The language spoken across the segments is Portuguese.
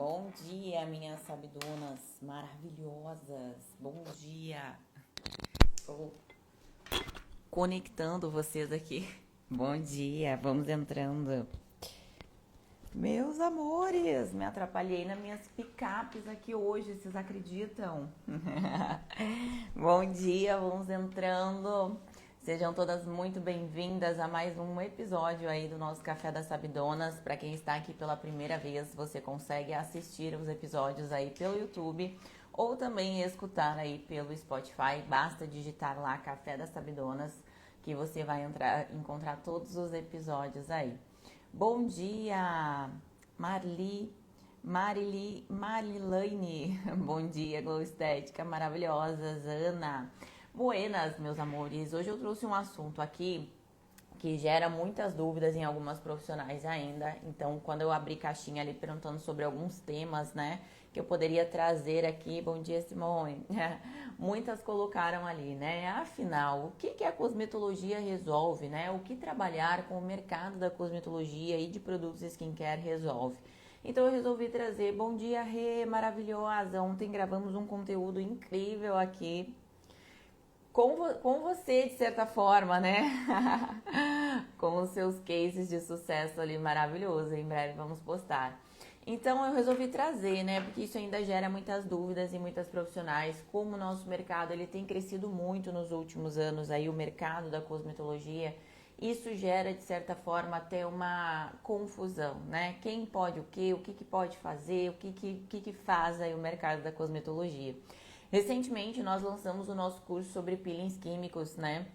Bom dia, minhas sabidonas maravilhosas. Bom dia. Estou conectando vocês aqui. Bom dia, vamos entrando. Meus amores, me atrapalhei nas minhas picapes aqui hoje, vocês acreditam? Bom dia, vamos entrando. Sejam todas muito bem-vindas a mais um episódio aí do nosso Café das Sabidonas. Para quem está aqui pela primeira vez, você consegue assistir os episódios aí pelo YouTube ou também escutar aí pelo Spotify. Basta digitar lá Café das Sabidonas que você vai encontrar todos os episódios aí. Bom dia, Marilane. Bom dia, Glow Estética maravilhosas, Ana. Buenas, meus amores. Hoje eu trouxe um assunto aqui que gera muitas dúvidas em algumas profissionais ainda. Então, quando eu abri caixinha ali perguntando sobre alguns temas, né, que eu poderia trazer aqui. Bom dia, Simone. Muitas colocaram ali, né? Afinal, o que a cosmetologia resolve, né? O que trabalhar com o mercado da cosmetologia e de produtos skincare resolve? Então eu resolvi trazer. Bom dia, Rê, maravilhosa. Ontem gravamos um conteúdo incrível aqui com você, de certa forma, né? Com os seus cases de sucesso ali maravilhoso. Em breve vamos postar. Então eu resolvi trazer, né? Porque isso ainda gera muitas dúvidas em muitas profissionais. Como o nosso mercado ele tem crescido muito nos últimos anos, aí o mercado da cosmetologia, isso gera de certa forma até uma confusão, né? Quem pode o que pode fazer, o que faz aí o mercado da cosmetologia. Recentemente nós lançamos o nosso curso sobre peelings químicos, né?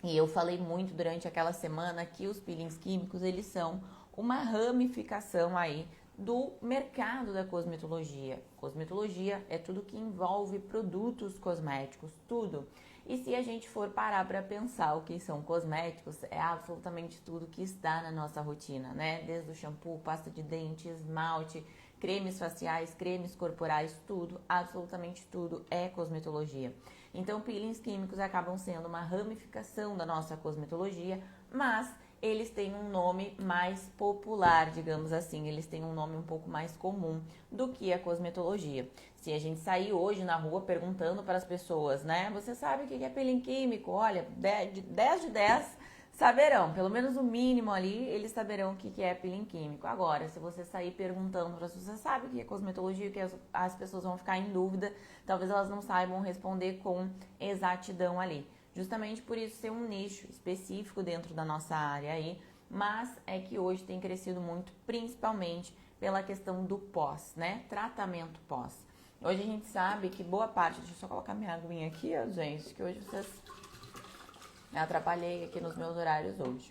E eu falei muito durante aquela semana que os peelings químicos, eles são uma ramificação aí do mercado da cosmetologia. Cosmetologia é tudo que envolve produtos cosméticos, tudo. E se a gente for parar para pensar o que são cosméticos, é absolutamente tudo que está na nossa rotina, né? Desde o shampoo, pasta de dente, esmalte, cremes faciais, cremes corporais, tudo, absolutamente tudo é cosmetologia. Então, peelings químicos acabam sendo uma ramificação da nossa cosmetologia, mas eles têm um nome mais popular, digamos assim, eles têm um nome um pouco mais comum do que a cosmetologia. Se a gente sair hoje na rua perguntando para as pessoas, né, você sabe o que é peeling químico? Olha, 10 de 10 saberão, pelo menos o mínimo ali, eles saberão o que é peeling químico. Agora, se você sair perguntando para as pessoas, você sabe o que é cosmetologia, que as pessoas vão ficar em dúvida, talvez elas não saibam responder com exatidão ali. Justamente por isso ser um nicho específico dentro da nossa área aí, mas é que hoje tem crescido muito, principalmente pela questão do pós, né? Tratamento pós. Hoje a gente sabe que boa parte, deixa eu só colocar minha aguinha aqui, ó, gente, que hoje vocês atrapalhei aqui nos meus horários hoje.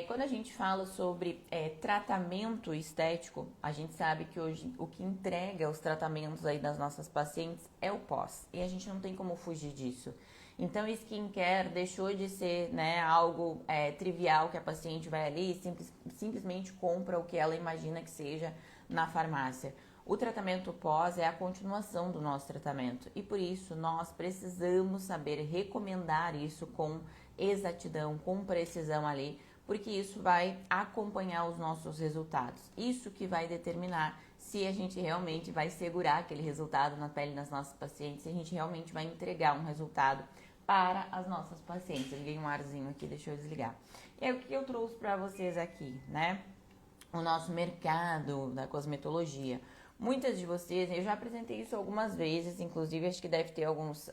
Quando a gente fala sobre tratamento estético, a gente sabe que hoje o que entrega os tratamentos aí das nossas pacientes é o pós. E a gente não tem como fugir disso. Então, skincare deixou de ser, né, algo trivial que a paciente vai ali e simplesmente compra o que ela imagina que seja na farmácia. O tratamento pós é a continuação do nosso tratamento e por isso nós precisamos saber recomendar isso com exatidão, com precisão ali, porque isso vai acompanhar os nossos resultados. Isso que vai determinar se a gente realmente vai segurar aquele resultado na pele das nossas pacientes, se a gente realmente vai entregar um resultado para as nossas pacientes. Eu liguei um arzinho aqui, deixa eu desligar. E aí o que eu trouxe para vocês aqui, né? O nosso mercado da cosmetologia. Muitas de vocês, eu já apresentei isso algumas vezes, inclusive acho que deve ter alguns,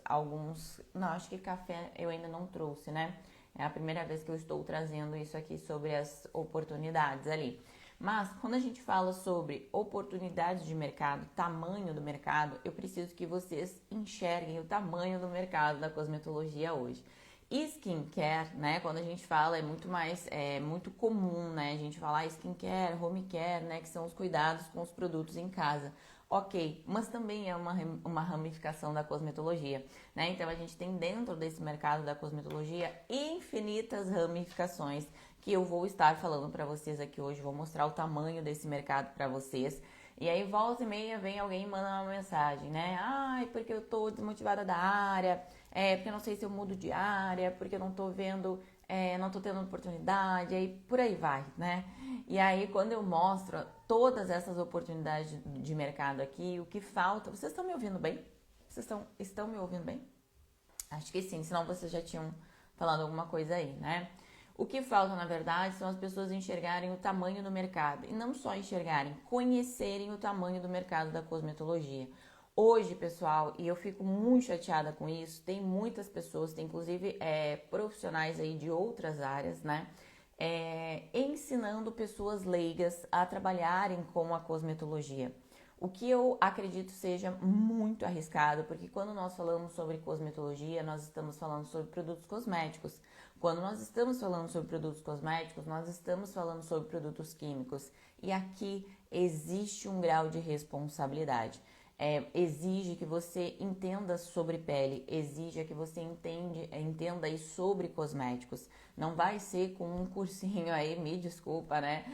não, acho que café eu ainda não trouxe, né? É a primeira vez que eu estou trazendo isso aqui sobre as oportunidades ali. Mas quando a gente fala sobre oportunidades de mercado, tamanho do mercado, eu preciso que vocês enxerguem o tamanho do mercado da cosmetologia hoje. Skincare, né? Quando a gente fala é muito comum, né? A gente falar skincare, home care, né? Que são os cuidados com os produtos em casa. Ok, mas também é uma ramificação da cosmetologia, né? Então a gente tem dentro desse mercado da cosmetologia infinitas ramificações que eu vou estar falando para vocês aqui hoje. Vou mostrar o tamanho desse mercado para vocês. E aí volta e meia vem alguém e manda uma mensagem, né? Ai, porque eu tô desmotivada da área, porque eu não sei se eu mudo de área, porque eu não tô vendo não tô tendo oportunidade, aí por aí vai, né? E aí quando eu mostro todas essas oportunidades de mercado aqui, o que falta... Vocês estão me ouvindo bem? Vocês estão me ouvindo bem? Acho que sim, senão vocês já tinham falado alguma coisa aí, né? O que falta, na verdade, são as pessoas enxergarem o tamanho do mercado. E não só enxergarem, conhecerem o tamanho do mercado da cosmetologia. Hoje, pessoal, e eu fico muito chateada com isso, tem muitas pessoas, tem inclusive profissionais aí de outras áreas, né? Ensinando pessoas leigas a trabalharem com a cosmetologia. O que eu acredito seja muito arriscado, porque quando nós falamos sobre cosmetologia, nós estamos falando sobre produtos cosméticos. Quando nós estamos falando sobre produtos cosméticos, nós estamos falando sobre produtos químicos. E aqui existe um grau de responsabilidade. Exige que você entenda sobre pele, exige que você entenda aí sobre cosméticos. Não vai ser com um cursinho aí, me desculpa, né?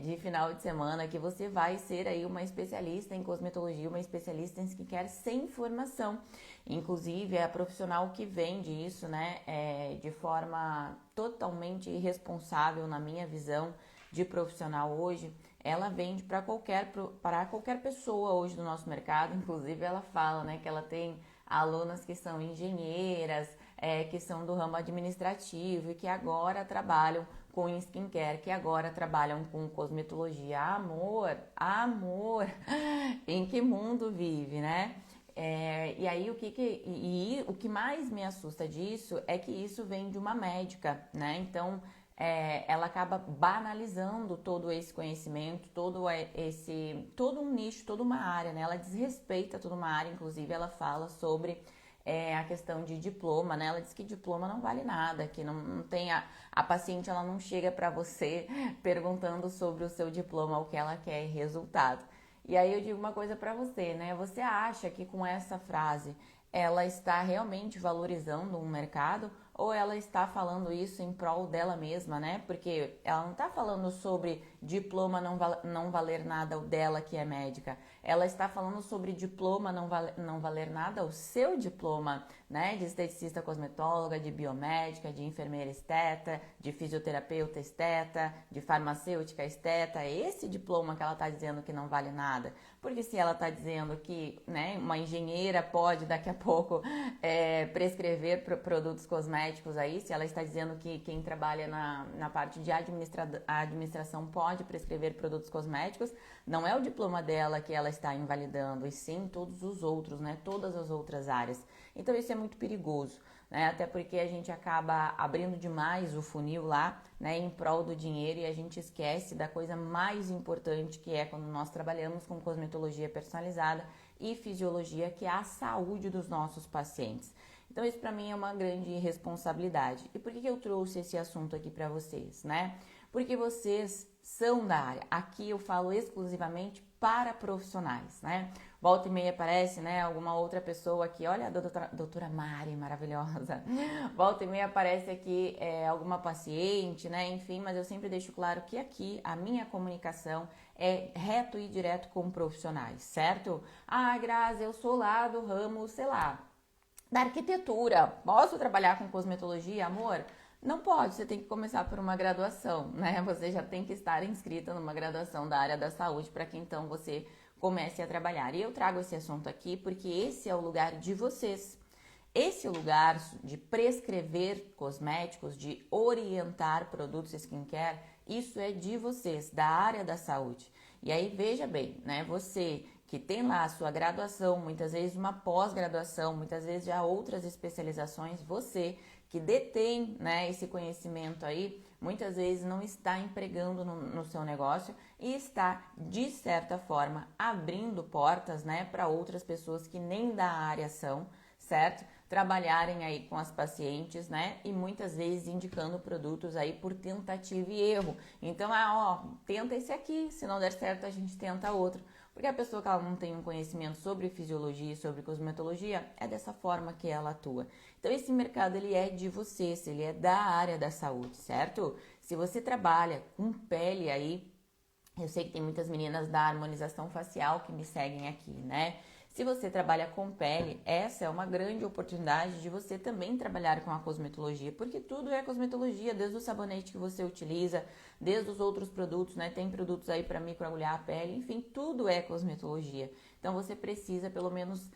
De final de semana que você vai ser aí uma especialista em cosmetologia, uma especialista em skincare sem formação. Inclusive, a profissional que vende isso, né, de forma totalmente irresponsável, na minha visão de profissional hoje, ela vende para qualquer pessoa hoje do nosso mercado. Inclusive, ela fala, né, que ela tem alunas que são engenheiras, que são do ramo administrativo e que agora trabalham com skincare, que agora trabalham com cosmetologia. Amor, em que mundo vive, né? E aí o que mais me assusta disso é que isso vem de uma médica, né? Então ela acaba banalizando todo esse conhecimento, todo um nicho, toda uma área, né? Ela desrespeita toda uma área, inclusive ela fala sobre a questão de diploma, né? Ela diz que diploma não vale nada, que não tem a paciente, ela não chega para você perguntando sobre o seu diploma, o que ela quer é resultado. E aí eu digo uma coisa para você, né? Você acha que com essa frase ela está realmente valorizando um mercado ou ela está falando isso em prol dela mesma, né? Porque ela não está falando sobre diploma não valer nada o dela que é médica. Ela está falando sobre diploma não valer nada o seu diploma, né? De esteticista cosmetóloga, de biomédica, de enfermeira esteta, de fisioterapeuta esteta, de farmacêutica esteta. É esse diploma que ela está dizendo que não vale nada. Porque se ela está dizendo que, né, uma engenheira pode daqui a pouco prescrever produtos cosméticos aí, se ela está dizendo que quem trabalha na parte de administração pode prescrever produtos cosméticos, não é o diploma dela que ela está invalidando, e sim todos os outros, né, todas as outras áreas. Então isso é muito perigoso, né, até porque a gente acaba abrindo demais o funil lá, né, em prol do dinheiro, e a gente esquece da coisa mais importante que é quando nós trabalhamos com cosmetologia personalizada e fisiologia, que é a saúde dos nossos pacientes. Então isso para mim é uma grande responsabilidade. E por que eu trouxe esse assunto aqui para vocês, né? Porque vocês são da área. Aqui eu falo exclusivamente para profissionais, né? Volta e meia aparece, né, alguma outra pessoa aqui, olha a doutora Mari, maravilhosa. Volta e meia aparece aqui alguma paciente, né, enfim, mas eu sempre deixo claro que aqui a minha comunicação é reto e direto com profissionais, certo? Ah, Grazi, eu sou lá do ramo, sei lá, da arquitetura, posso trabalhar com cosmetologia, amor? Não pode, você tem que começar por uma graduação, né? Você já tem que estar inscrita numa graduação da área da saúde para que então você comece a trabalhar. E eu trago esse assunto aqui porque esse é o lugar de vocês. Esse lugar de prescrever cosméticos, de orientar produtos skincare, isso é de vocês, da área da saúde. E aí veja bem, né? Você que tem lá a sua graduação, muitas vezes uma pós-graduação, muitas vezes já outras especializações, você que detém, né, esse conhecimento aí, muitas vezes não está empregando no seu negócio e está, de certa forma, abrindo portas, né, para outras pessoas que nem da área são, certo? Trabalharem aí com as pacientes, né? E muitas vezes indicando produtos aí por tentativa e erro. Então, tenta esse aqui, se não der certo a gente tenta outro. Porque a pessoa que ela não tem um conhecimento sobre fisiologia e sobre cosmetologia, é dessa forma que ela atua. Então esse mercado ele é de vocês, ele é da área da saúde, certo? Se você trabalha com pele aí, eu sei que tem muitas meninas da harmonização facial que me seguem aqui, né? Se você trabalha com pele, essa é uma grande oportunidade de você também trabalhar com a cosmetologia, porque tudo é cosmetologia, desde o sabonete que você utiliza, desde os outros produtos, né? Tem produtos aí para microagulhar a pele, enfim, tudo é cosmetologia. Então você precisa pelo menos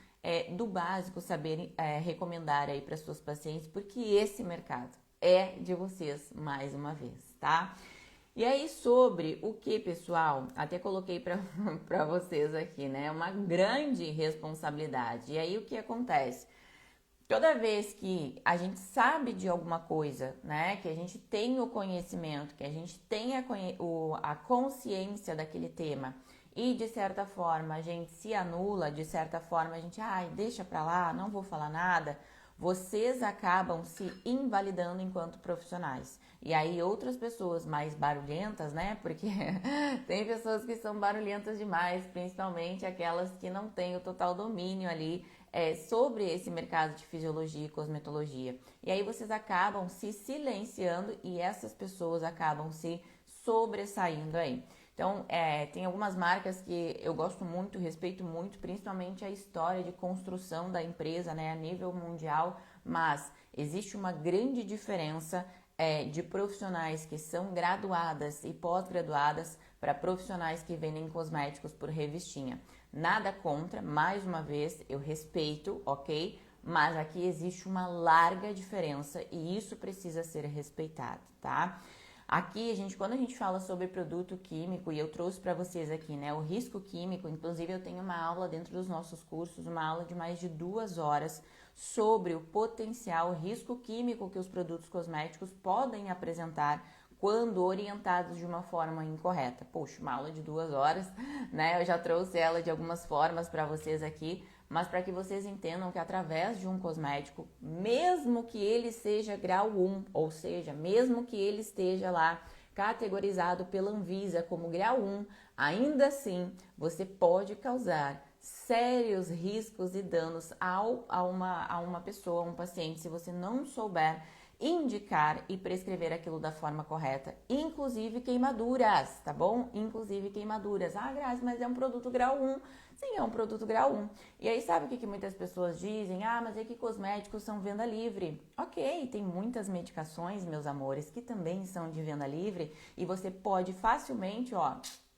do básico saber recomendar aí para suas pacientes, porque esse mercado é de vocês mais uma vez, tá? E aí, sobre o que, pessoal, até coloquei para vocês aqui, né? Uma grande responsabilidade. E aí, o que acontece? Toda vez que a gente sabe de alguma coisa, né? Que a gente tem o conhecimento, que a gente tem a consciência daquele tema e, de certa forma, a gente se anula, de certa forma, a gente, deixa pra lá, não vou falar nada. Vocês acabam se invalidando enquanto profissionais. E aí outras pessoas mais barulhentas, né? Porque tem pessoas que são barulhentas demais, principalmente aquelas que não têm o total domínio ali sobre esse mercado de fisiologia e cosmetologia. E aí vocês acabam se silenciando e essas pessoas acabam se sobressaindo aí. Então, tem algumas marcas que eu gosto muito, respeito muito, principalmente a história de construção da empresa, né, a nível mundial, mas existe uma grande diferença de profissionais que são graduadas e pós-graduadas para profissionais que vendem cosméticos por revistinha. Nada contra, mais uma vez, eu respeito, ok? Mas aqui existe uma larga diferença e isso precisa ser respeitado, tá? Aqui, quando a gente fala sobre produto químico, e eu trouxe para vocês aqui, né, o risco químico, inclusive eu tenho uma aula dentro dos nossos cursos, uma aula de mais de 2 horas sobre o potencial risco químico que os produtos cosméticos podem apresentar quando orientados de uma forma incorreta. Poxa, uma aula de 2 horas, né, eu já trouxe ela de algumas formas para vocês aqui, mas para que vocês entendam que através de um cosmético, mesmo que ele seja grau 1, ou seja, mesmo que ele esteja lá categorizado pela Anvisa como grau 1, ainda assim você pode causar sérios riscos e danos a uma pessoa, a um paciente, se você não souber indicar e prescrever aquilo da forma correta, inclusive queimaduras, tá bom? Inclusive queimaduras. Grazi, mas é um produto grau 1. Sim, é um produto grau 1. E aí, sabe o que muitas pessoas dizem? Mas é que cosméticos são venda livre. Ok, tem muitas medicações, meus amores, que também são de venda livre e você pode facilmente,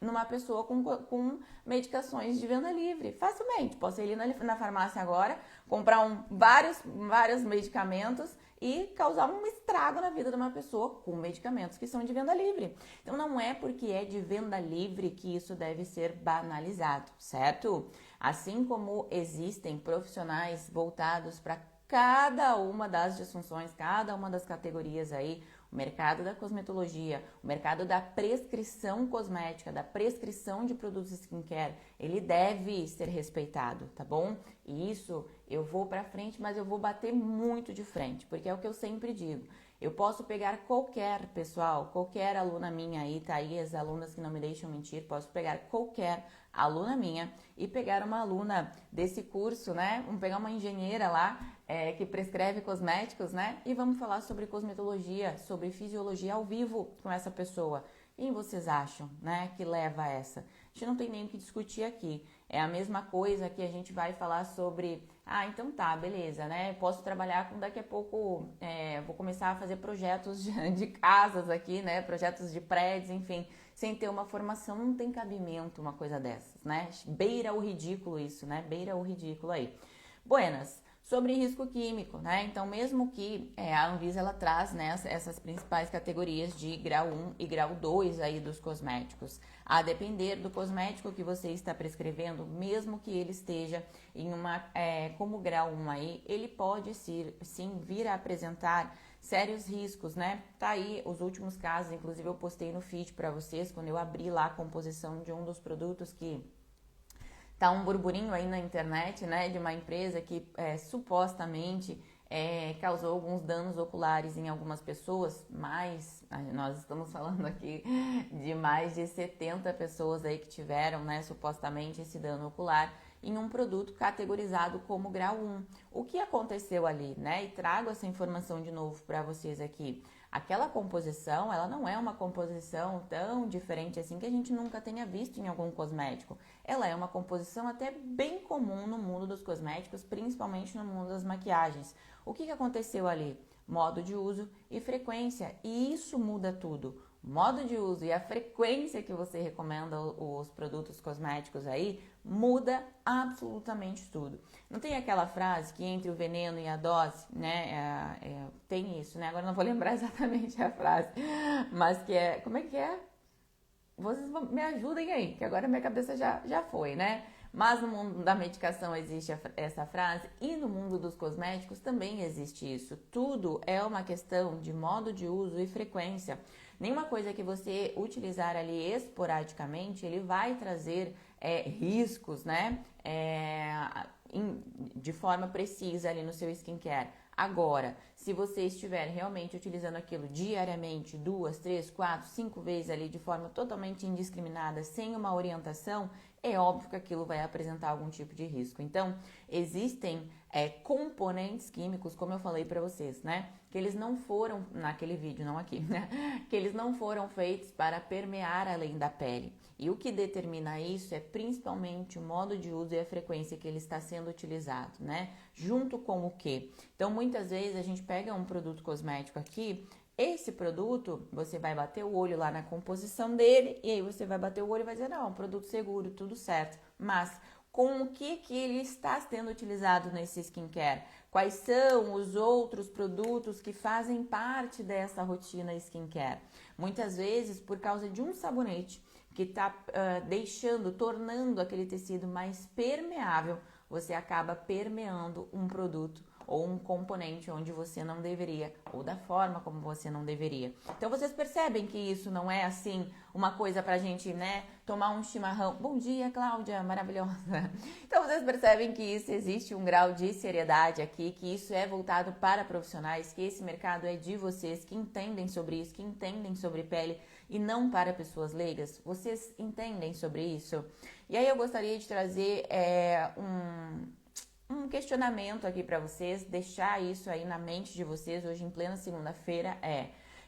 numa pessoa com medicações de venda livre, facilmente. Posso ir ali na farmácia agora, comprar vários medicamentos e causar um estrago na vida de uma pessoa com medicamentos que são de venda livre. Então não é porque é de venda livre que isso deve ser banalizado, certo? Assim como existem profissionais voltados para cada uma das disfunções, cada uma das categorias aí, o mercado da cosmetologia, o mercado da prescrição cosmética, da prescrição de produtos skincare, ele deve ser respeitado, tá bom? E isso eu vou pra frente, mas eu vou bater muito de frente, porque é o que eu sempre digo. Eu posso pegar qualquer aluna minha aí, tá aí as alunas que não me deixam mentir, posso pegar qualquer aluna minha e pegar uma aluna desse curso, né? Vamos pegar uma engenheira lá que prescreve cosméticos, né? E vamos falar sobre cosmetologia, sobre fisiologia ao vivo com essa pessoa. Quem vocês acham, né, que leva a essa? A gente não tem nem o que discutir aqui. É a mesma coisa que a gente vai falar sobre... então tá, beleza, né? Posso trabalhar com daqui a pouco... vou começar a fazer projetos de casas aqui, né? Projetos de prédios, enfim. Sem ter uma formação, não tem cabimento uma coisa dessas, né? Beira o ridículo isso, né? Beira o ridículo aí. Buenas. Sobre risco químico, né? Então, mesmo que a Anvisa ela traz, né, essas principais categorias de grau 1 e grau 2 aí dos cosméticos, a depender do cosmético que você está prescrevendo, mesmo que ele esteja em como grau 1 aí, ele pode sim vir a apresentar sérios riscos, né? Tá aí os últimos casos, inclusive eu postei no feed para vocês, quando eu abri lá a composição de um dos produtos que tá um burburinho aí na internet, né, de uma empresa que supostamente causou alguns danos oculares em algumas pessoas, mas nós estamos falando aqui de mais de 70 pessoas aí que tiveram, né, supostamente esse dano ocular em um produto categorizado como grau 1. O que aconteceu ali, né? E trago essa informação de novo para vocês aqui. Aquela composição, ela não é uma composição tão diferente assim que a gente nunca tenha visto em algum cosmético. Ela é uma composição até bem comum no mundo dos cosméticos, principalmente no mundo das maquiagens. O que aconteceu ali? Modo de uso e frequência, e isso muda tudo. O modo de uso e a frequência que você recomenda os produtos cosméticos aí muda absolutamente tudo. Não tem aquela frase que entre o veneno e a dose, né? Tem isso, né? Agora não vou lembrar exatamente a frase, mas que é... Como é que é? Vocês me ajudem aí, que agora minha cabeça já foi, né? Mas no mundo da medicação existe essa frase e no mundo dos cosméticos também existe isso. Tudo é uma questão de modo de uso e frequência. Nenhuma coisa que você utilizar ali esporadicamente, ele vai trazer riscos, né? De forma precisa ali no seu skincare. Agora, se você estiver realmente utilizando aquilo diariamente, 2, 3, 4, 5 vezes ali de forma totalmente indiscriminada, sem uma orientação, é óbvio que aquilo vai apresentar algum tipo de risco. Então, existem componentes químicos, como eu falei para vocês, né? Que eles não foram, naquele vídeo, não aqui, né? Que eles não foram feitos para permear além da pele. E o que determina isso é principalmente o modo de uso e a frequência que ele está sendo utilizado, né? Junto com o quê? Então, muitas vezes a gente pega um produto cosmético aqui, esse produto, você vai bater o olho lá na composição dele e aí você vai bater o olho e vai dizer, não, produto seguro, tudo certo. Mas com o que ele está sendo utilizado nesse skincare? Quais são os outros produtos que fazem parte dessa rotina skincare? Muitas vezes, por causa de um sabonete que está tornando aquele tecido mais permeável, você acaba permeando um produto ou um componente onde você não deveria, ou da forma como você não deveria. Então vocês percebem que isso não é assim uma coisa pra gente, né, tomar um chimarrão. Bom dia, Cláudia, maravilhosa. Então vocês percebem que isso existe um grau de seriedade aqui, que isso é voltado para profissionais, que esse mercado é de vocês, que entendem sobre isso, que entendem sobre pele e não para pessoas leigas. Vocês entendem sobre isso? E aí eu gostaria de trazer um questionamento aqui para vocês, deixar isso aí na mente de vocês hoje em plena segunda-feira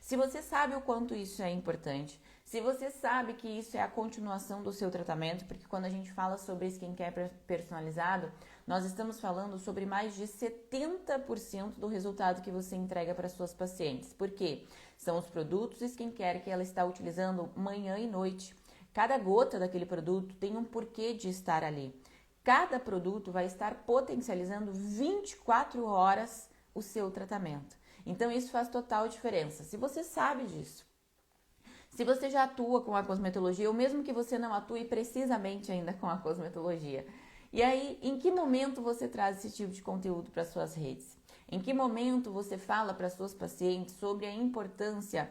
se você sabe o quanto isso é importante, se você sabe que isso é a continuação do seu tratamento, porque quando a gente fala sobre skincare personalizado, nós estamos falando sobre mais de 70% do resultado que você entrega para suas pacientes. Por quê? São os produtos skincare que ela está utilizando manhã e noite. Cada gota daquele produto tem um porquê de estar ali. Cada produto vai estar potencializando 24 horas o seu tratamento. Então, isso faz total diferença. Se você sabe disso, se você já atua com a cosmetologia, ou mesmo que você não atue precisamente ainda com a cosmetologia, e aí, em que momento você traz esse tipo de conteúdo para suas redes? Em que momento você fala para suas pacientes sobre a importância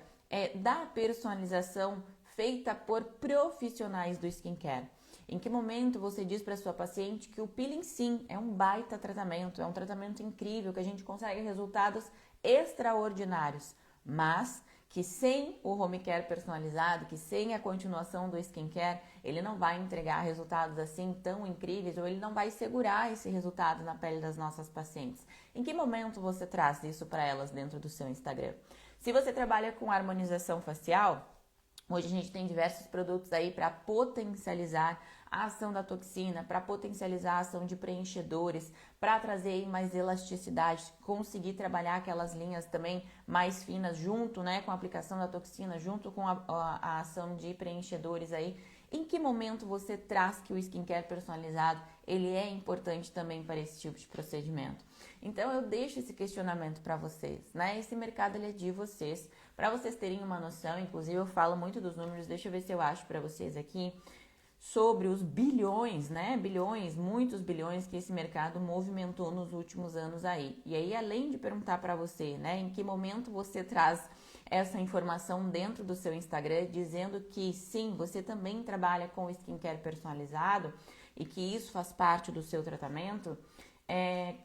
da personalização feita por profissionais do skincare? Em que momento você diz para sua paciente que o peeling sim é um baita tratamento, é um tratamento incrível, que a gente consegue resultados extraordinários, mas que sem o home care personalizado, que sem a continuação do skincare, ele não vai entregar resultados assim tão incríveis, ou ele não vai segurar esse resultado na pele das nossas pacientes. Em que momento você traz isso para elas dentro do seu Instagram? Se você trabalha com harmonização facial, hoje a gente tem diversos produtos aí para potencializar a ação da toxina, para potencializar a ação de preenchedores, para trazer mais elasticidade, conseguir trabalhar aquelas linhas também mais finas junto, né, com a aplicação da toxina, junto com a ação de preenchedores aí. Em que momento você traz que o skincare personalizado, ele é importante também para esse tipo de procedimento? Então eu deixo esse questionamento para vocês, né? Esse mercado ele é de vocês, para vocês terem uma noção. Inclusive eu falo muito dos números, deixa eu ver se eu acho para vocês aqui, sobre os bilhões, né? Bilhões, muitos bilhões que esse mercado movimentou nos últimos anos aí. E aí, além de perguntar para você, né, em que momento você traz essa informação dentro do seu Instagram, dizendo que sim, você também trabalha com skincare personalizado e que isso faz parte do seu tratamento,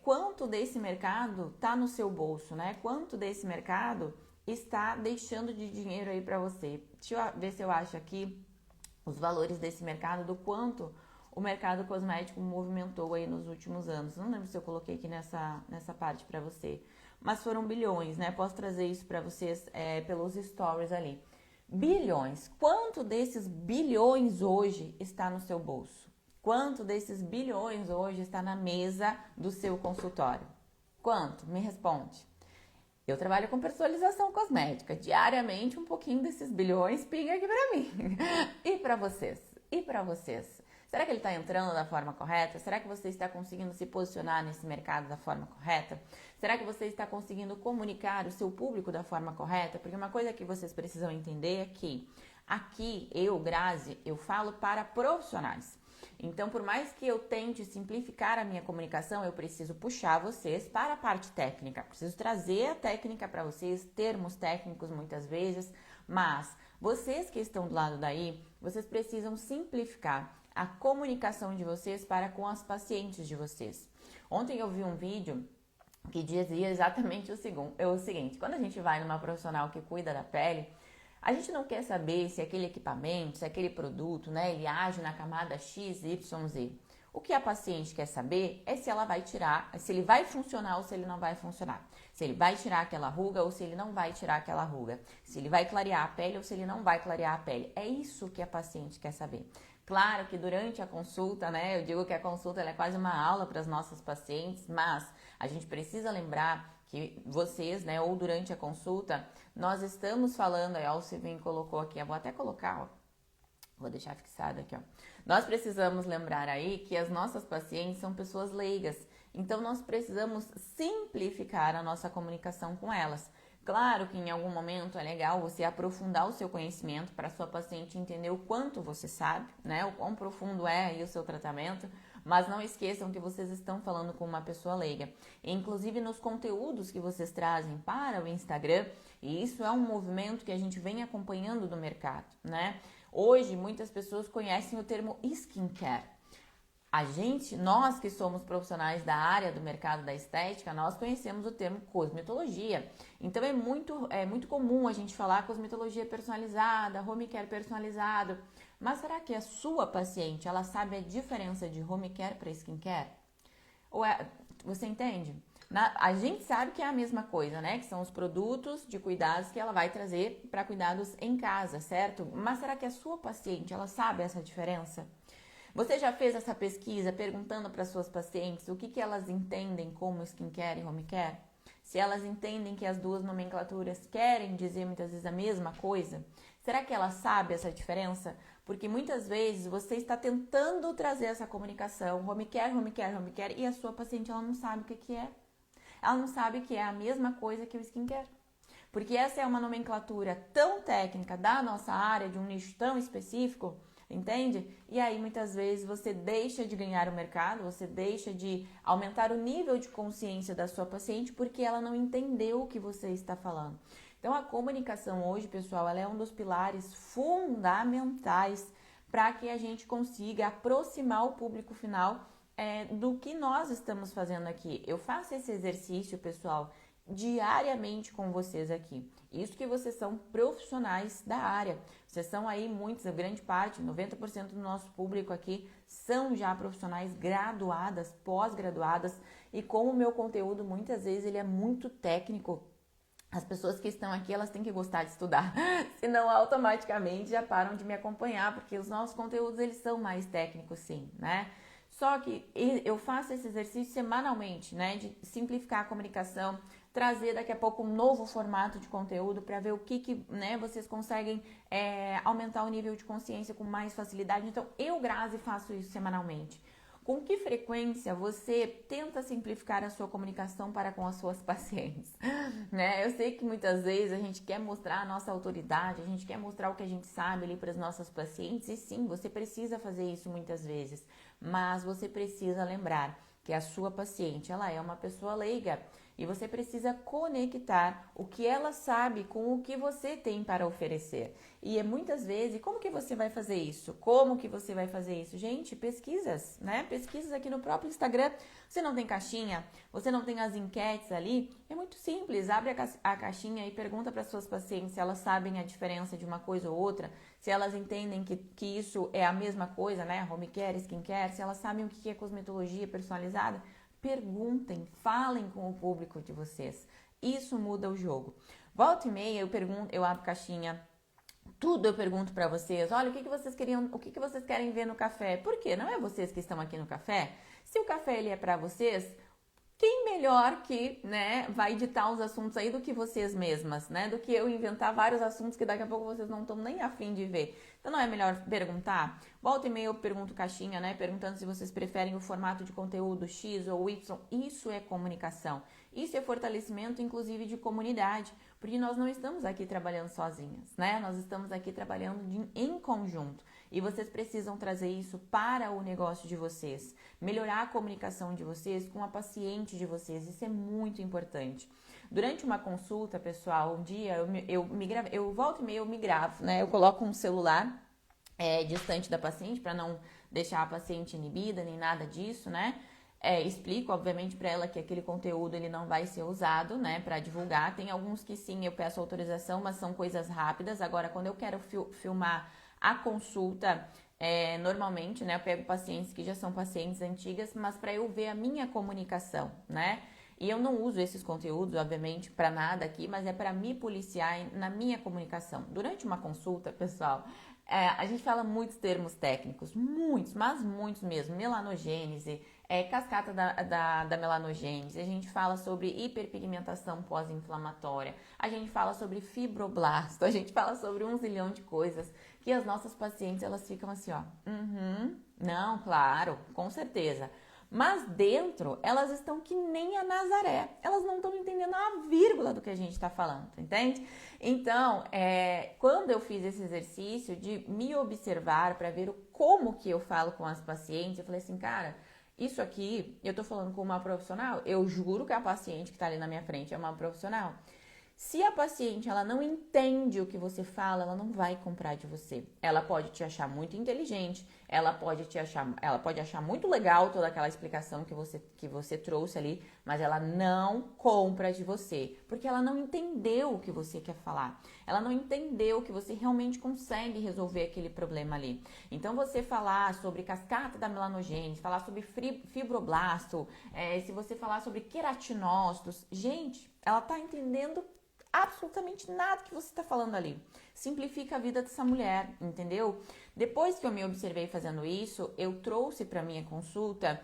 quanto desse mercado está no seu bolso, né? Quanto desse mercado está deixando de dinheiro aí para você? Deixa eu ver se eu acho aqui os valores desse mercado, do quanto o mercado cosmético movimentou aí nos últimos anos. Não lembro se eu coloquei aqui nessa parte para você, mas foram bilhões, né? Posso trazer isso para vocês pelos stories ali. Bilhões. Quanto desses bilhões hoje está no seu bolso? Quanto desses bilhões hoje está na mesa do seu consultório? Quanto? Me responde. Eu trabalho com personalização cosmética. Diariamente, um pouquinho desses bilhões pinga aqui pra mim. E pra vocês? E pra vocês? Será que ele está entrando da forma correta? Será que você está conseguindo se posicionar nesse mercado da forma correta? Será que você está conseguindo comunicar o seu público da forma correta? Porque uma coisa que vocês precisam entender é que aqui, eu, Grazi, eu falo para profissionais. Então, por mais que eu tente simplificar a minha comunicação, eu preciso puxar vocês para a parte técnica. Preciso trazer a técnica para vocês, termos técnicos muitas vezes, mas vocês que estão do lado daí, vocês precisam simplificar a comunicação de vocês para com as pacientes de vocês. Ontem eu vi um vídeo que dizia exatamente o seguinte: quando a gente vai numa profissional que cuida da pele, a gente não quer saber se aquele equipamento, se aquele produto, né, ele age na camada X, Y, Z. O que a paciente quer saber é se ela vai tirar, se ele vai funcionar ou se ele não vai funcionar. Se ele vai tirar aquela ruga ou se ele não vai tirar aquela ruga. Se ele vai clarear a pele ou se ele não vai clarear a pele. É isso que a paciente quer saber. Claro que durante a consulta, né, eu digo que a consulta ela é quase uma aula para as nossas pacientes, mas a gente precisa lembrar que vocês, né, ou durante a consulta, nós estamos falando, aí ó, o Silvinho colocou aqui, eu vou até colocar, ó, vou deixar fixado aqui, ó. Nós precisamos lembrar aí que as nossas pacientes são pessoas leigas, então nós precisamos simplificar a nossa comunicação com elas. Claro que em algum momento é legal você aprofundar o seu conhecimento para a sua paciente entender o quanto você sabe, né? O quão profundo é aí o seu tratamento, mas não esqueçam que vocês estão falando com uma pessoa leiga. Inclusive nos conteúdos que vocês trazem para o Instagram, e isso é um movimento que a gente vem acompanhando do mercado, né? Hoje muitas pessoas conhecem o termo skincare. Nós que somos profissionais da área do mercado da estética, nós conhecemos o termo cosmetologia. Então é muito comum a gente falar cosmetologia personalizada, home care personalizado. Mas será que a sua paciente, ela sabe a diferença de home care para skincare? Você entende? A gente sabe que é a mesma coisa, né? Que são os produtos de cuidados que ela vai trazer para cuidados em casa, certo? Mas será que a sua paciente, ela sabe essa diferença? Você já fez essa pesquisa perguntando para suas pacientes o que elas entendem como skincare e home care? Se elas entendem que as duas nomenclaturas querem dizer muitas vezes a mesma coisa? Será que ela sabe essa diferença? Porque muitas vezes você está tentando trazer essa comunicação home care, home care, home care e a sua paciente ela não sabe o que é. Ela não sabe que é a mesma coisa que o skincare. Porque essa é uma nomenclatura tão técnica da nossa área, de um nicho tão específico, entende? E aí muitas vezes você deixa de ganhar o mercado, você deixa de aumentar o nível de consciência da sua paciente porque ela não entendeu o que você está falando. Então a comunicação hoje, pessoal, ela é um dos pilares fundamentais para que a gente consiga aproximar o público final do que nós estamos fazendo aqui. Eu faço esse exercício, pessoal, diariamente com vocês aqui. Isso que vocês são profissionais da área. Vocês são aí muitos, a grande parte, 90% do nosso público aqui são já profissionais graduadas, pós-graduadas, e como o meu conteúdo muitas vezes ele é muito técnico, as pessoas que estão aqui, elas têm que gostar de estudar, senão automaticamente já param de me acompanhar, porque os nossos conteúdos eles são mais técnicos sim, né? Só que eu faço esse exercício semanalmente, né, de simplificar a comunicação, trazer daqui a pouco um novo formato de conteúdo para ver o que né, vocês conseguem aumentar o nível de consciência com mais facilidade. Então, eu, Grazi, faço isso semanalmente. Com que frequência você tenta simplificar a sua comunicação para com as suas pacientes? Né? Eu sei que muitas vezes a gente quer mostrar a nossa autoridade, a gente quer mostrar o que a gente sabe ali para as nossas pacientes, e sim, você precisa fazer isso muitas vezes, mas você precisa lembrar que a sua paciente, ela é uma pessoa leiga e você precisa conectar o que ela sabe com o que você tem para oferecer. E é muitas vezes, como que você vai fazer isso? Como que você vai fazer isso? Gente, pesquisas, né? Pesquisas aqui no próprio Instagram. Você não tem caixinha? Você não tem as enquetes ali? É muito simples, abre a caixinha e pergunta para suas pacientes se elas sabem a diferença de uma coisa ou outra, se elas entendem que isso é a mesma coisa, né? Home care, skincare, se elas sabem o que é cosmetologia personalizada. Perguntem, falem com o público de vocês. Isso muda o jogo. Volta e meia eu pergunto, eu abro caixinha. Tudo eu pergunto para vocês, olha, o que vocês queriam, o que vocês querem ver no café? Por quê? Não é vocês que estão aqui no café? Se o café ele é para vocês, quem melhor que, né, vai ditar os assuntos aí do que vocês mesmas, né? Do que eu inventar vários assuntos que daqui a pouco vocês não estão nem afim de ver. Então não é melhor perguntar? Volta e meia eu pergunto caixinha, né? Perguntando se vocês preferem o formato de conteúdo X ou Y. Isso é comunicação. Isso é fortalecimento, inclusive, de comunidade. Porque nós não estamos aqui trabalhando sozinhas, né? Nós estamos aqui trabalhando em conjunto. E vocês precisam trazer isso para o negócio de vocês. Melhorar a comunicação de vocês com a paciente de vocês. Isso é muito importante. Durante uma consulta, pessoal, um dia eu volto e meia eu me gravo, né? Eu coloco um celular distante da paciente para não deixar a paciente inibida nem nada disso, né? Explico, obviamente, para ela que aquele conteúdo ele não vai ser usado, né, para divulgar. Tem alguns que sim, eu peço autorização, mas são coisas rápidas. Agora, quando eu quero filmar a consulta, normalmente, né, eu pego pacientes que já são pacientes antigas, mas para eu ver a minha comunicação, né? E eu não uso esses conteúdos, obviamente, para nada aqui, mas é para me policiar na minha comunicação. Durante uma consulta, pessoal, a gente fala muitos termos técnicos, muitos, mas muitos mesmo. Melanogênese, cascata da melanogênese, a gente fala sobre hiperpigmentação pós-inflamatória, a gente fala sobre fibroblasto, a gente fala sobre um zilhão de coisas que as nossas pacientes, elas ficam assim, ó, não, claro, com certeza. Mas dentro, elas estão que nem a Nazaré. Elas não estão entendendo a vírgula do que a gente está falando, entende? Então, quando eu fiz esse exercício de me observar para ver como que eu falo com as pacientes, eu falei assim, cara, isso aqui, eu tô falando com uma profissional, eu juro que a paciente que tá ali na minha frente é uma profissional. Se a paciente ela não entende o que você fala, ela não vai comprar de você. Ela pode te achar muito inteligente, ela pode achar muito legal toda aquela explicação que você trouxe ali, mas ela não compra de você, porque ela não entendeu o que você quer falar. Ela não entendeu que você realmente consegue resolver aquele problema ali. Então você falar sobre cascata da melanogênese, falar sobre fibroblasto, se você falar sobre queratinócitos, gente, ela tá entendendo absolutamente nada que você está falando ali. Simplifica a vida dessa mulher, entendeu? Depois que eu me observei fazendo isso, eu trouxe para minha consulta,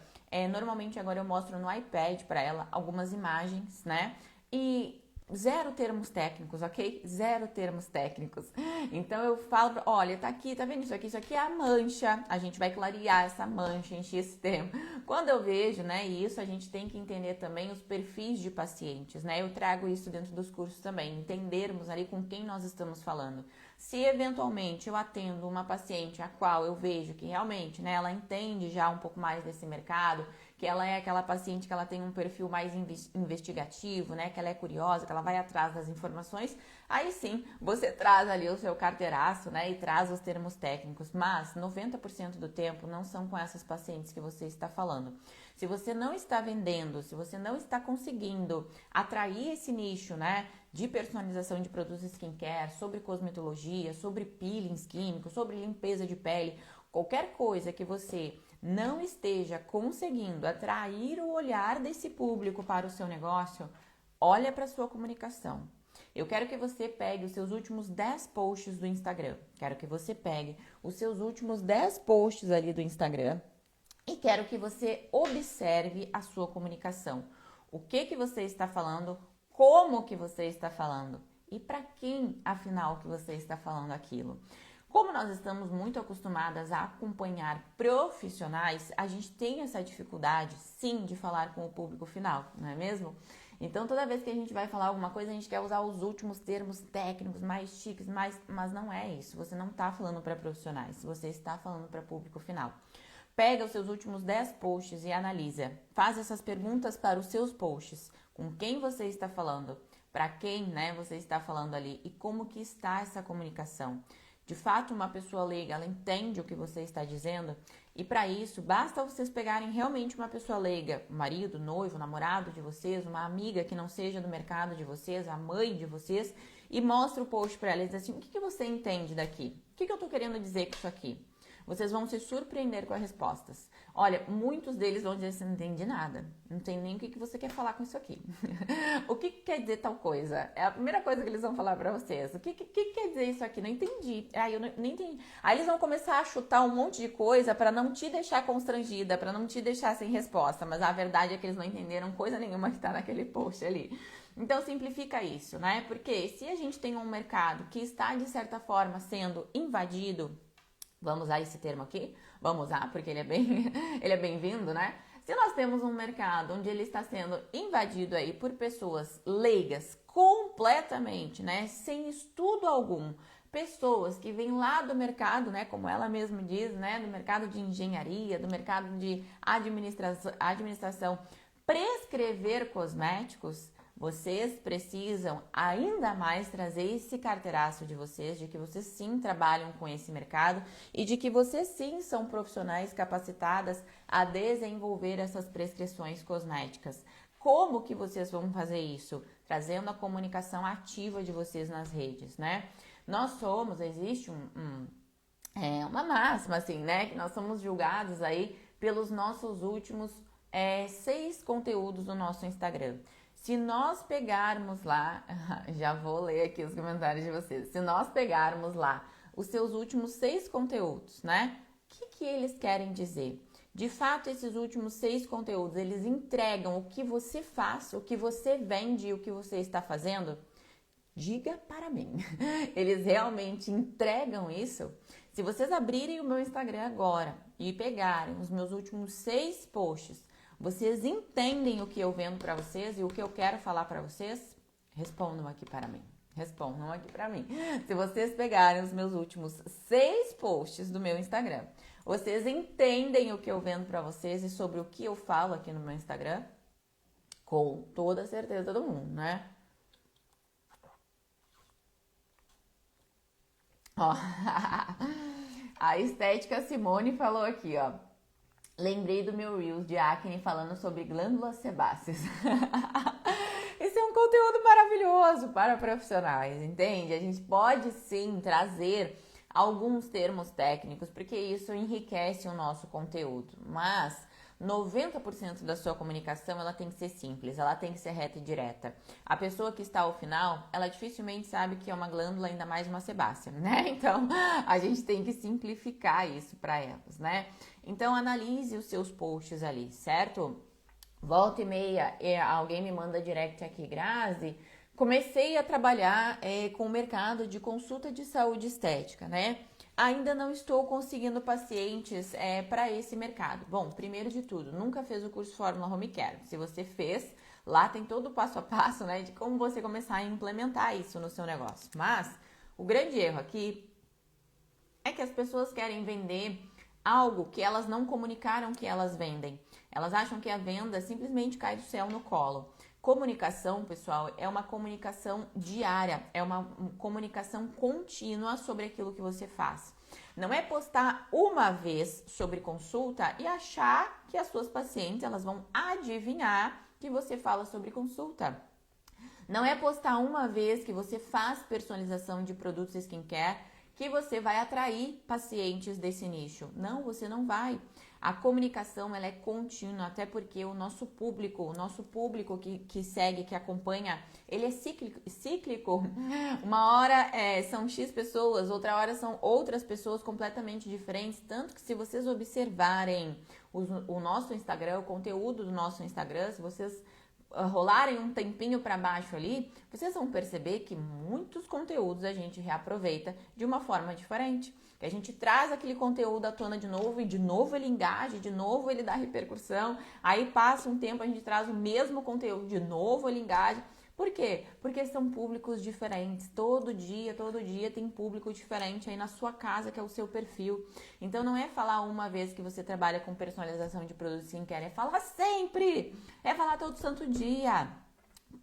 normalmente agora eu mostro no iPad para ela algumas imagens, né? E zero termos técnicos, ok? Zero termos técnicos. Então eu falo, olha, tá aqui, tá vendo isso aqui? Isso aqui é a mancha. A gente vai clarear essa mancha em X tempo. Quando eu vejo, né, isso, a gente tem que entender também os perfis de pacientes, né? Eu trago isso dentro dos cursos também, entendermos ali com quem nós estamos falando. Se eventualmente eu atendo uma paciente a qual eu vejo que realmente, né, ela entende já um pouco mais desse mercado, que ela é aquela paciente que ela tem um perfil mais investigativo, né, que ela é curiosa, que ela vai atrás das informações, aí sim, você traz ali o seu carteiraço, né, e traz os termos técnicos, mas 90% do tempo não são com essas pacientes que você está falando. Se você não está vendendo, se você não está conseguindo atrair esse nicho, né, de personalização de produtos skincare, sobre cosmetologia, sobre peelings químicos, sobre limpeza de pele, qualquer coisa que você não esteja conseguindo atrair o olhar desse público para o seu negócio, olha para a sua comunicação. Eu quero que você pegue os seus últimos 10 posts do Instagram. Quero que você pegue os seus últimos 10 posts ali do Instagram e quero que você observe a sua comunicação. O que você está falando, como que você está falando e para quem, afinal, que você está falando aquilo. Como nós estamos muito acostumadas a acompanhar profissionais, a gente tem essa dificuldade, sim, de falar com o público final, não é mesmo? Então, toda vez que a gente vai falar alguma coisa, a gente quer usar os últimos termos técnicos, mais chiques, mas não é isso. Você não está falando para profissionais, você está falando para público final. Pega os seus últimos 10 posts e analisa. Faz essas perguntas para os seus posts. Com quem você está falando? Para quem, né, você está falando ali? E como que está essa comunicação? De fato, uma pessoa leiga, ela entende o que você está dizendo? E para isso, basta vocês pegarem realmente uma pessoa leiga, o marido, noivo, namorado de vocês, uma amiga que não seja do mercado de vocês, a mãe de vocês, e mostra o post para ela e diz assim, o que você entende daqui? O que eu estou querendo dizer com isso aqui? Vocês vão se surpreender com as respostas. Olha, muitos deles vão dizer assim, não entendi nada. Não sei nem o que você quer falar com isso aqui. O que quer dizer tal coisa? É a primeira coisa que eles vão falar pra vocês. O que quer dizer isso aqui? Não entendi. Eu não entendi. Aí eles vão começar a chutar um monte de coisa pra não te deixar constrangida, pra não te deixar sem resposta. Mas a verdade é que eles não entenderam coisa nenhuma que tá naquele post ali. Então simplifica isso, né? Porque se a gente tem um mercado que está, de certa forma, sendo invadido, vamos usar esse termo aqui? Vamos usar, porque ele é bem-vindo, né? Se nós temos um mercado onde ele está sendo invadido aí por pessoas leigas completamente, né? Sem estudo algum, pessoas que vêm lá do mercado, né? Como ela mesma diz, né? Do mercado de engenharia, do mercado de administração, prescrever cosméticos. Vocês precisam ainda mais trazer esse carteiraço de vocês, de que vocês sim trabalham com esse mercado e de que vocês sim são profissionais capacitadas a desenvolver essas prescrições cosméticas. Como que vocês vão fazer isso? Trazendo a comunicação ativa de vocês nas redes, né? Existe uma máxima assim, né? Que nós somos julgados aí pelos nossos últimos 6 conteúdos do nosso Instagram. Se nós pegarmos lá, já vou ler aqui os comentários de vocês. Se nós pegarmos lá os seus últimos 6 conteúdos, né? O que eles querem dizer? De fato, esses últimos 6 conteúdos, eles entregam o que você faz, o que você vende e o que você está fazendo? Diga para mim. Eles realmente entregam isso? Se vocês abrirem o meu Instagram agora e pegarem os meus últimos 6 posts, vocês entendem o que eu vendo para vocês e o que eu quero falar para vocês? Respondam aqui para mim. Respondam aqui para mim. Se vocês pegarem os meus últimos 6 posts do meu Instagram, vocês entendem o que eu vendo para vocês e sobre o que eu falo aqui no meu Instagram? Com toda a certeza do mundo, né? Ó, a Estética Simone falou aqui, ó. Lembrei do meu Reels de acne falando sobre glândulas sebáceas. Esse é um conteúdo maravilhoso para profissionais, entende? A gente pode sim trazer alguns termos técnicos, porque isso enriquece o nosso conteúdo. Mas 90% da sua comunicação, ela tem que ser simples, ela tem que ser reta e direta. A pessoa que está ao final, ela dificilmente sabe que é uma glândula, ainda mais uma sebácea, né? Então, a gente tem que simplificar isso para elas, né? Então, analise os seus posts ali, certo? Volta e meia, alguém me manda direct aqui, Grazi, comecei a trabalhar com o mercado de consulta de saúde estética, né? Ainda não estou conseguindo pacientes para esse mercado. Bom, primeiro de tudo, nunca fez o curso Fórmula Home Care. Se você fez, lá tem todo o passo a passo, né, de como você começar a implementar isso no seu negócio. Mas o grande erro aqui é que as pessoas querem vender algo que elas não comunicaram que elas vendem. Elas acham que a venda simplesmente cai do céu no colo. Comunicação, pessoal, é uma comunicação diária, é uma comunicação contínua sobre aquilo que você faz. Não é postar uma vez sobre consulta e achar que as suas pacientes elas vão adivinhar que você fala sobre consulta. Não é postar uma vez que você faz personalização de produtos skincare que você vai atrair pacientes desse nicho. Não, você não vai. A comunicação ela é contínua, até porque o nosso público que segue, que acompanha, ele é cíclico. Uma hora são X pessoas, outra hora são outras pessoas completamente diferentes. Tanto que se vocês observarem o nosso Instagram, o conteúdo do nosso Instagram, se vocês rolarem um tempinho para baixo ali, vocês vão perceber que muitos conteúdos a gente reaproveita de uma forma diferente. Que a gente traz aquele conteúdo à tona de novo e de novo ele engaja, de novo ele dá repercussão. Aí passa um tempo, a gente traz o mesmo conteúdo, de novo ele engaja. Por quê? Porque são públicos diferentes. Todo dia tem público diferente aí na sua casa, que é o seu perfil. Então não é falar uma vez que você trabalha com personalização de produtos skincare, é falar sempre. É falar todo santo dia.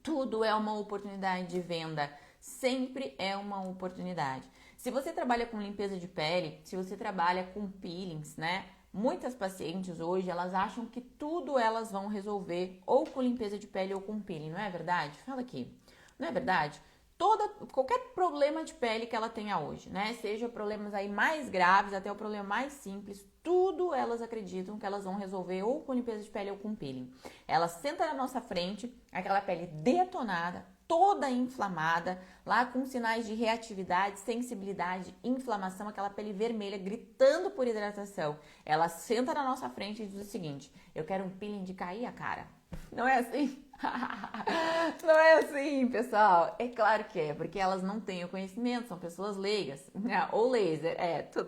Tudo é uma oportunidade de venda. Sempre é uma oportunidade. Se você trabalha com limpeza de pele, se você trabalha com peelings, né? Muitas pacientes hoje, elas acham que tudo elas vão resolver ou com limpeza de pele ou com peeling, não é verdade? Fala aqui. Não é verdade? Qualquer problema de pele que ela tenha hoje, né? Seja problemas aí mais graves até o problema mais simples, tudo elas acreditam que elas vão resolver ou com limpeza de pele ou com peeling. Ela senta na nossa frente, aquela pele detonada, toda inflamada, lá com sinais de reatividade, sensibilidade, inflamação, aquela pele vermelha gritando por hidratação. Ela senta na nossa frente e diz o seguinte: eu quero um peeling de cair a cara. Não é assim? Não é assim, pessoal. É claro que é, porque elas não têm o conhecimento, são pessoas leigas, né? Ou laser,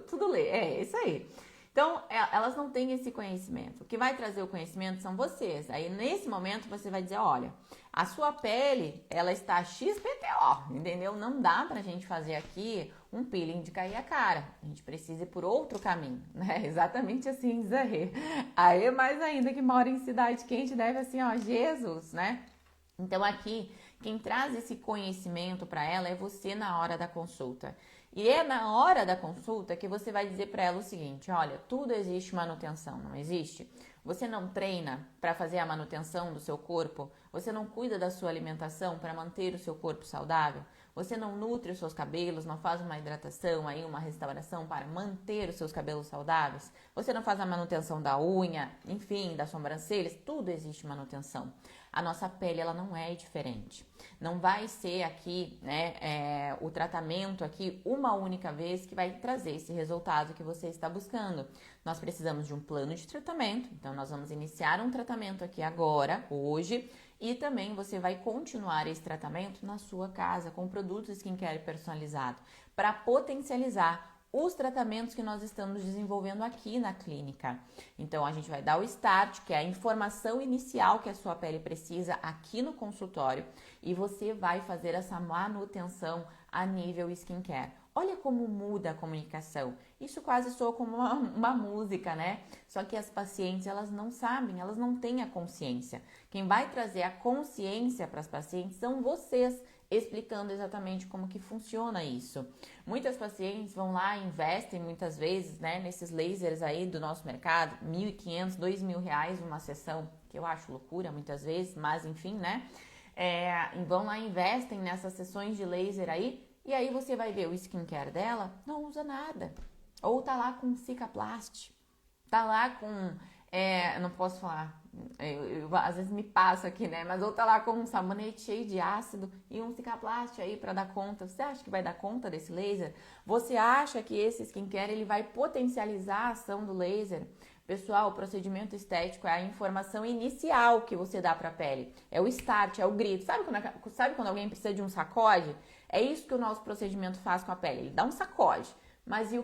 tudo isso aí. Então, elas não têm esse conhecimento. O que vai trazer o conhecimento são vocês. Aí, nesse momento, você vai dizer, olha, a sua pele, ela está XPTO, entendeu? Não dá pra gente fazer aqui um peeling de cair a cara. A gente precisa ir por outro caminho, né? Exatamente assim, Zé. Aí, mais ainda que mora em cidade quente, deve assim, ó, Jesus, né? Então, aqui, quem traz esse conhecimento para ela é você na hora da consulta. E é na hora da consulta que você vai dizer para ela o seguinte: olha, tudo existe manutenção, não existe? Você não treina para fazer a manutenção do seu corpo? Você não cuida da sua alimentação para manter o seu corpo saudável? Você não nutre os seus cabelos, não faz uma hidratação, aí uma restauração para manter os seus cabelos saudáveis? Você não faz a manutenção da unha, enfim, das sobrancelhas? Tudo existe manutenção. A nossa pele, ela não é diferente. Não vai ser aqui, né, o tratamento aqui uma única vez que vai trazer esse resultado que você está buscando. Nós precisamos de um plano de tratamento, então nós vamos iniciar um tratamento aqui agora, hoje, e também você vai continuar esse tratamento na sua casa com produtos skincare personalizado para potencializar os tratamentos que nós estamos desenvolvendo aqui na clínica. Então, a gente vai dar o start, que é a informação inicial que a sua pele precisa aqui no consultório, e você vai fazer essa manutenção a nível skincare. Olha como muda a comunicação. Isso quase soa como uma música, né? Só que as pacientes, elas não sabem, elas não têm a consciência. Quem vai trazer a consciência para as pacientes são vocês, explicando exatamente como que funciona isso. Muitas pacientes vão lá e investem muitas vezes, né, nesses lasers aí do nosso mercado, R$1.500, R$2.000 uma sessão, que eu acho loucura muitas vezes, mas enfim, né? E vão lá e investem nessas sessões de laser aí, e aí você vai ver o skincare dela, não usa nada. Ou tá lá com Cicaplast, tá lá com, não posso falar, às vezes me passo aqui, né? Mas ou tá lá com um sabonete cheio de ácido e um Cicaplast aí para dar conta. Você acha que vai dar conta desse laser? Você acha que esse skincare ele vai potencializar a ação do laser? Pessoal, o procedimento estético é a informação inicial que você dá para a pele. É o start, é o grito. Sabe quando alguém precisa de um sacode? É isso que o nosso procedimento faz com a pele. Ele dá um sacode. Mas e o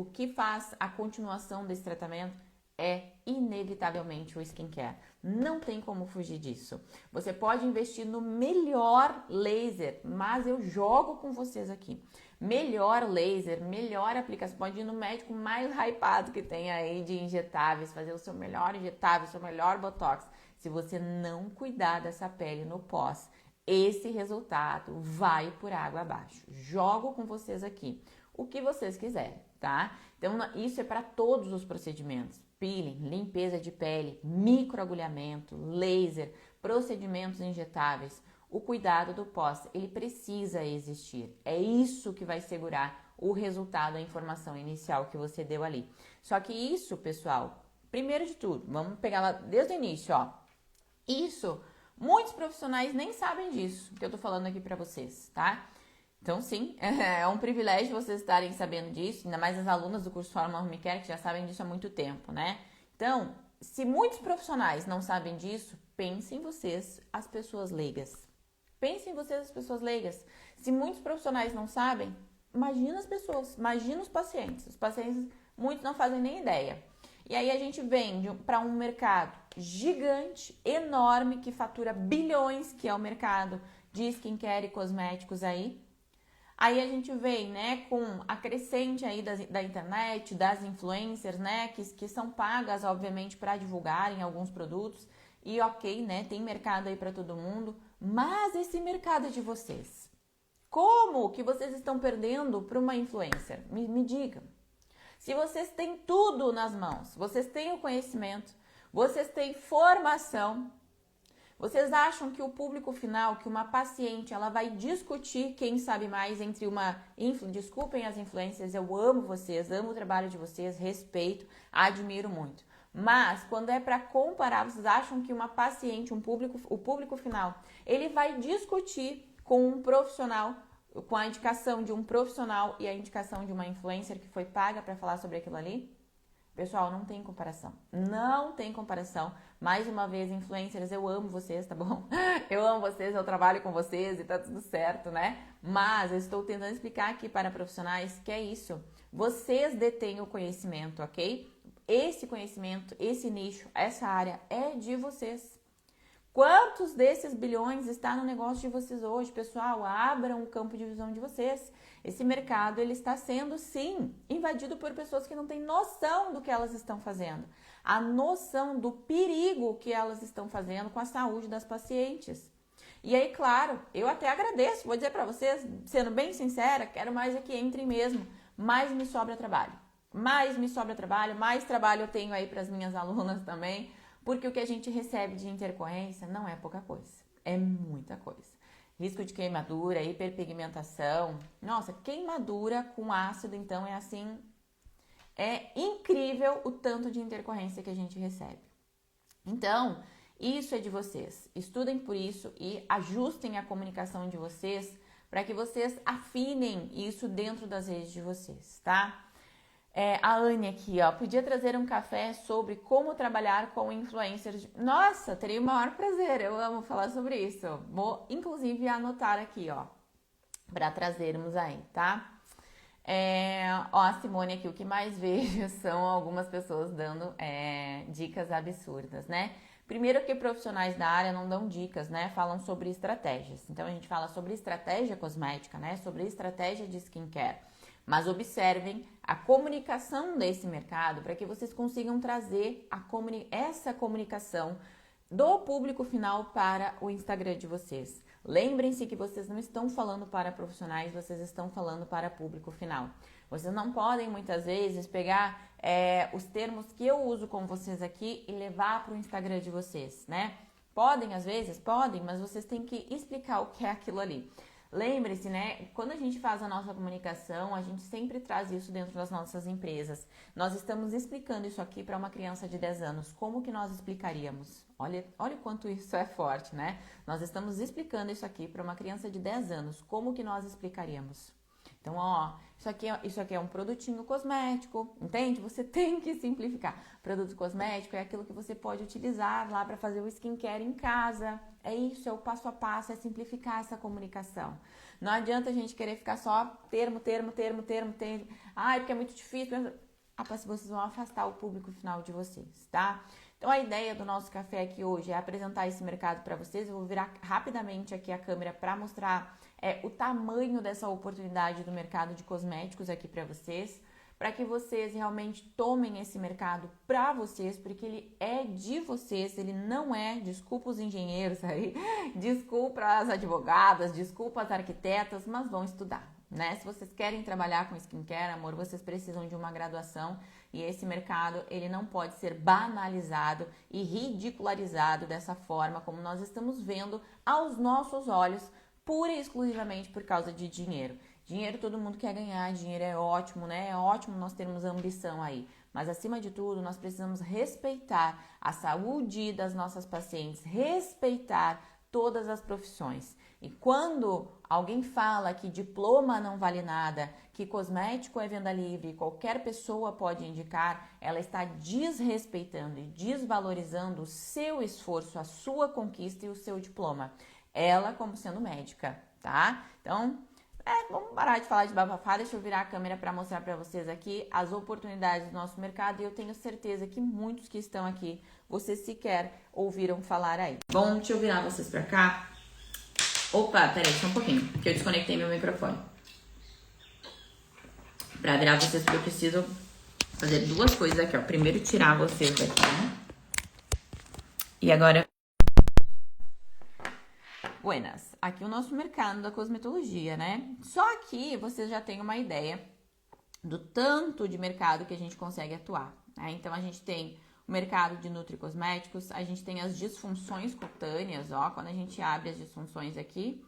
que faz a continuação desse tratamento? É inevitavelmente o skincare. Não tem como fugir disso. Você pode investir no melhor laser, mas eu jogo com vocês aqui. Melhor laser, melhor aplicação. Pode ir no médico mais hypado que tem aí de injetáveis, fazer o seu melhor injetável, o seu melhor botox. Se você não cuidar dessa pele no pós, esse resultado vai por água abaixo. Jogo com vocês aqui o que vocês quiserem, tá? Então, isso é para todos os procedimentos. Peeling, limpeza de pele, microagulhamento, laser, procedimentos injetáveis. O cuidado do pós, ele precisa existir. É isso que vai segurar o resultado, a informação inicial que você deu ali. Só que isso, pessoal, primeiro de tudo, vamos pegar lá desde o início, ó. Isso, muitos profissionais nem sabem disso que eu tô falando aqui para vocês, tá? Então, sim, é um privilégio vocês estarem sabendo disso, ainda mais as alunas do curso Fórmula Home Care, que já sabem disso há muito tempo, né? Então, se muitos profissionais não sabem disso, pensem vocês, as pessoas leigas. Pensem vocês, as pessoas leigas. Se muitos profissionais não sabem, imagina as pessoas, imagina os pacientes. Os pacientes, muitos não fazem nem ideia. E aí a gente vem para um mercado gigante, enorme, que fatura bilhões, que é o mercado de skincare e cosméticos aí. Aí a gente vem, né, com a crescente aí da internet, das influencers, né, que são pagas, obviamente, para divulgarem alguns produtos. E ok, né, tem mercado aí para todo mundo, mas esse mercado é de vocês. Como que vocês estão perdendo para uma influencer? Me digam. Se vocês têm tudo nas mãos, vocês têm o conhecimento, vocês têm formação, vocês acham que o público final, que uma paciente, ela vai discutir quem sabe mais entre uma... Desculpem as influências, eu amo vocês, amo o trabalho de vocês, respeito, admiro muito. Mas, quando é para comparar, vocês acham que uma paciente, o público final, ele vai discutir com um profissional, com a indicação de um profissional e a indicação de uma influencer que foi paga para falar sobre aquilo ali? Pessoal, não tem comparação. Não tem comparação. Mais uma vez, influencers, eu amo vocês, tá bom? Eu amo vocês, eu trabalho com vocês e tá tudo certo, né? Mas eu estou tentando explicar aqui para profissionais que é isso. Vocês detêm o conhecimento, ok? Esse conhecimento, esse nicho, essa área é de vocês. Quantos desses bilhões está no negócio de vocês hoje? Pessoal, abram o campo de visão de vocês. Esse mercado, ele está sendo, sim, invadido por pessoas que não têm noção do que elas estão fazendo. A noção do perigo que elas estão fazendo com a saúde das pacientes. E aí, claro, eu até agradeço, vou dizer para vocês, sendo bem sincera, quero mais é que entrem mesmo, mais me sobra trabalho. Mais me sobra trabalho, mais trabalho eu tenho aí para as minhas alunas também. Porque o que a gente recebe de intercorrência não é pouca coisa, é muita coisa. Risco de queimadura, hiperpigmentação. Nossa, queimadura com ácido, então é assim, é incrível o tanto de intercorrência que a gente recebe. Então, isso é de vocês. Estudem por isso e ajustem a comunicação de vocês para que vocês afinem isso dentro das redes de vocês, tá? A Anne aqui, ó, podia trazer um café sobre como trabalhar com influencers. Nossa, teria o maior prazer, eu amo falar sobre isso. Vou, inclusive, anotar aqui, ó, para trazermos aí, tá? Ó, a Simone aqui, o que mais vejo são algumas pessoas dando dicas absurdas, né? Primeiro que profissionais da área não dão dicas, né? Falam sobre estratégias. Então, a gente fala sobre estratégia cosmética, né? Sobre estratégia de skincare. Mas observem a comunicação desse mercado para que vocês consigam trazer essa comunicação do público final para o Instagram de vocês. Lembrem-se que vocês não estão falando para profissionais, vocês estão falando para público final. Vocês não podem, muitas vezes, pegar os termos que eu uso com vocês aqui e levar para o Instagram de vocês, né? Podem, às vezes? Podem, mas vocês têm que explicar o que é aquilo ali. Lembre-se, né? Quando a gente faz a nossa comunicação, a gente sempre traz isso dentro das nossas empresas. Nós estamos explicando isso aqui para uma criança de 10 anos. Como que nós explicaríamos? Olha o quanto isso é forte, né? Nós estamos explicando isso aqui para uma criança de 10 anos. Como que nós explicaríamos? Então, ó, isso aqui é um produtinho cosmético, entende? Você tem que simplificar. Produto cosmético é aquilo que você pode utilizar lá para fazer o skincare em casa. É isso, é o passo a passo, é simplificar essa comunicação. Não adianta a gente querer ficar só termo. Ai, porque é muito difícil. Vocês vão afastar o público final de vocês, tá? Então, a ideia do nosso café aqui hoje é apresentar esse mercado para vocês. Eu vou virar rapidamente aqui a câmera para mostrar o tamanho dessa oportunidade do mercado de cosméticos aqui para vocês, para que vocês realmente tomem esse mercado para vocês, porque ele é de vocês, ele não é, desculpa os engenheiros aí, desculpa as advogadas, desculpa as arquitetas, mas vão estudar, né? Se vocês querem trabalhar com skincare, amor, vocês precisam de uma graduação e esse mercado, ele não pode ser banalizado e ridicularizado dessa forma como nós estamos vendo aos nossos olhos, pura e exclusivamente por causa de dinheiro. Dinheiro todo mundo quer ganhar, dinheiro é ótimo, né? É ótimo nós termos ambição aí. Mas acima de tudo, nós precisamos respeitar a saúde das nossas pacientes, respeitar todas as profissões. E quando alguém fala que diploma não vale nada, que cosmético é venda livre, qualquer pessoa pode indicar, ela está desrespeitando e desvalorizando o seu esforço, a sua conquista e o seu diploma. Ela como sendo médica, tá? Então, Vamos parar de falar de bafafá, deixa eu virar a câmera para mostrar para vocês aqui as oportunidades do nosso mercado e eu tenho certeza que muitos que estão aqui, vocês sequer ouviram falar aí. Bom, deixa eu virar vocês para cá. Opa, peraí, só um pouquinho, que eu desconectei meu microfone. Para virar vocês, porque eu preciso fazer duas coisas aqui, ó. Primeiro tirar vocês daqui. E agora... Buenas, aqui o nosso mercado da cosmetologia, né? Só que vocês já têm uma ideia do tanto de mercado que a gente consegue atuar, né? Então, a gente tem o mercado de nutricosméticos, a gente tem as disfunções cutâneas, ó, quando a gente abre as disfunções aqui.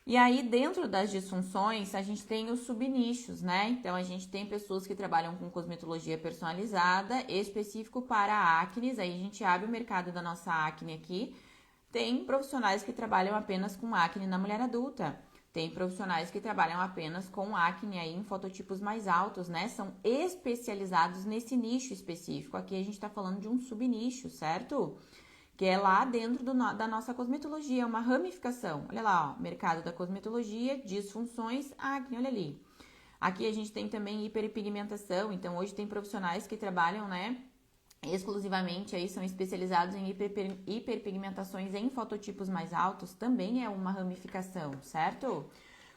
E aí, dentro das disfunções, a gente tem os subnichos, né? Então, a gente tem pessoas que trabalham com cosmetologia personalizada, específico para acnes, aí a gente abre o mercado da nossa acne aqui. Tem profissionais que trabalham apenas com acne na mulher adulta. Tem profissionais que trabalham apenas com acne aí em fototipos mais altos, né? São especializados nesse nicho específico. Aqui a gente tá falando de um subnicho, certo? Que é lá dentro da nossa cosmetologia, uma ramificação. Olha lá, ó, mercado da cosmetologia, disfunções, acne, olha ali. Aqui a gente tem também hiperpigmentação. Então, hoje tem profissionais que trabalham, né? Exclusivamente aí são especializados em hiperpigmentações em fototipos mais altos, também é uma ramificação, certo?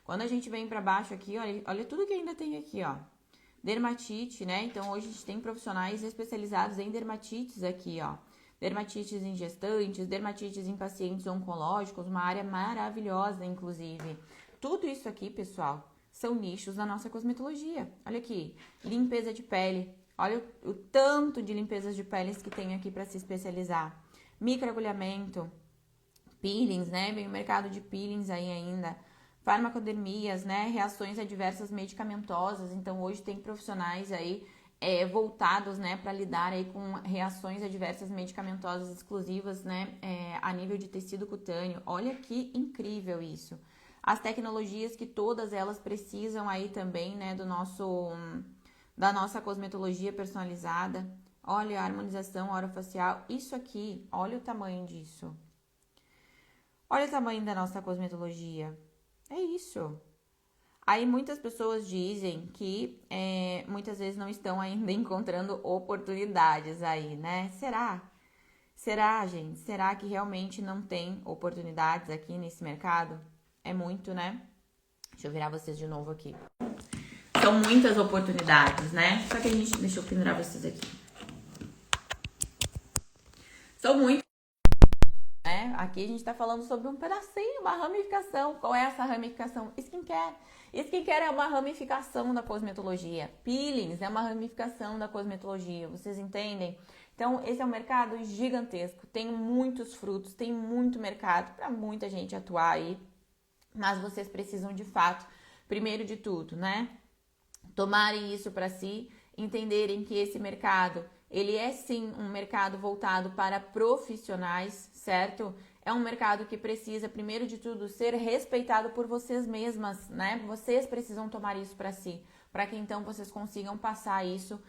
Quando a gente vem para baixo aqui, olha tudo que ainda tem aqui, ó. Dermatite, né? Então hoje a gente tem profissionais especializados em dermatites aqui, ó. Dermatites em gestantes, dermatites em pacientes oncológicos, uma área maravilhosa, inclusive. Tudo isso aqui, pessoal, são nichos da nossa cosmetologia. Olha aqui, limpeza de pele. Olha o tanto de limpezas de peles que tem aqui para se especializar. Microagulhamento, peelings, né? Vem o mercado de peelings aí ainda. Farmacodermias, né? Reações adversas medicamentosas. Então, hoje tem profissionais aí voltados, né? Para lidar aí com reações adversas medicamentosas exclusivas, né? A nível de tecido cutâneo. Olha que incrível isso. As tecnologias que todas elas precisam aí também, né? Da nossa cosmetologia personalizada. Olha a harmonização orofacial. Isso aqui, olha o tamanho disso. Olha o tamanho da nossa cosmetologia. É isso. Aí muitas pessoas dizem que muitas vezes não estão ainda encontrando oportunidades aí, né? Será? Será, gente? Será que realmente não tem oportunidades aqui nesse mercado? É muito, né? Deixa eu virar vocês de novo aqui. São muitas oportunidades, né? Só que a gente... Deixa eu pendurar vocês aqui. São muitas, né? Aqui a gente tá falando sobre um pedacinho, uma ramificação. Qual é essa ramificação? Skincare. Skincare é uma ramificação da cosmetologia. Peelings é uma ramificação da cosmetologia. Vocês entendem? Então, esse é um mercado gigantesco. Tem muitos frutos, tem muito mercado para muita gente atuar aí. Mas vocês precisam, de fato, primeiro de tudo, né? Tomarem isso para si, entenderem que esse mercado, ele é sim um mercado voltado para profissionais, certo? É um mercado que precisa, primeiro de tudo, ser respeitado por vocês mesmas, né? Vocês precisam tomar isso para si, para que então vocês consigam passar isso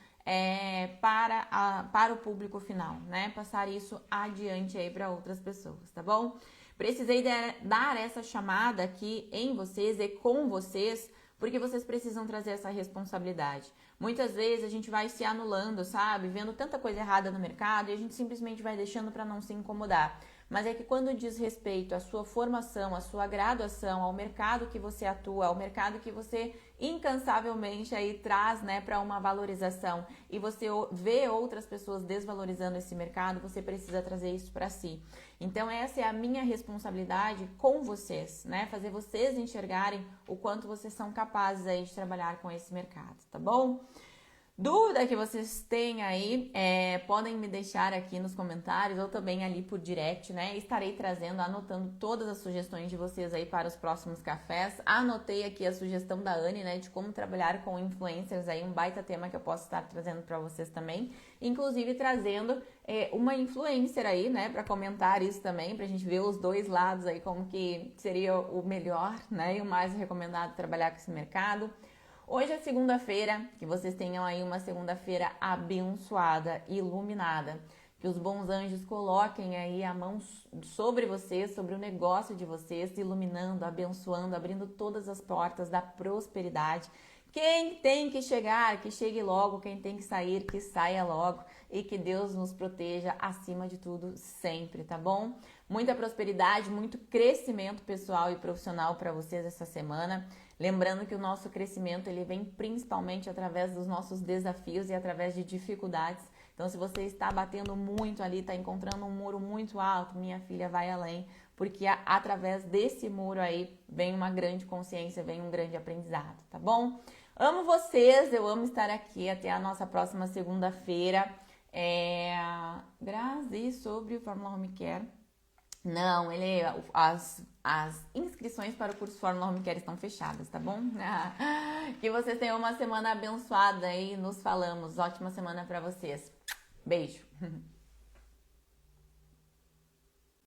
para o público final, né? Passar isso adiante aí para outras pessoas, tá bom? Precisei dar essa chamada aqui em vocês e com vocês, porque vocês precisam trazer essa responsabilidade. Muitas vezes a gente vai se anulando, sabe? Vendo tanta coisa errada no mercado e a gente simplesmente vai deixando para não se incomodar. Mas é que quando diz respeito à sua formação, à sua graduação, ao mercado que você atua, ao mercado que você incansavelmente aí traz, né, para uma valorização, e você vê outras pessoas desvalorizando esse mercado, você precisa trazer isso para si. Então essa é a minha responsabilidade com vocês, né? Fazer vocês enxergarem o quanto vocês são capazes aí de trabalhar com esse mercado, tá bom? Dúvida que vocês têm aí, podem me deixar aqui nos comentários ou também ali por direct, né? Estarei trazendo, anotando todas as sugestões de vocês aí para os próximos cafés. Anotei aqui a sugestão da Anne, né? De como trabalhar com influencers aí, um baita tema que eu posso estar trazendo para vocês também. Inclusive trazendo uma influencer aí, né? Para comentar isso também, pra gente ver os dois lados aí, como que seria o melhor, né? E o mais recomendado trabalhar com esse mercado. Hoje é segunda-feira, que vocês tenham aí uma segunda-feira abençoada, iluminada. que os bons anjos coloquem aí a mão sobre vocês, sobre o negócio de vocês, iluminando, abençoando, abrindo todas as portas da prosperidade. Quem tem que chegar, que chegue logo. Quem tem que sair, que saia logo. E que Deus nos proteja acima de tudo sempre, tá bom? Muita prosperidade, muito crescimento pessoal e profissional para vocês essa semana. Lembrando que o nosso crescimento ele vem principalmente através dos nossos desafios e através de dificuldades. Então, se você está batendo muito ali, está encontrando um muro muito alto, minha filha, vai além. Porque através desse muro aí vem uma grande consciência, vem um grande aprendizado, tá bom? Amo vocês, eu amo estar aqui. Até a nossa próxima segunda-feira. Grazi, sobre o Fórmula Home Care. Não, as inscrições para o curso Fórmula Home Care estão fechadas, tá bom? Que vocês tenham uma semana abençoada e nos falamos. Ótima semana para vocês. Beijo.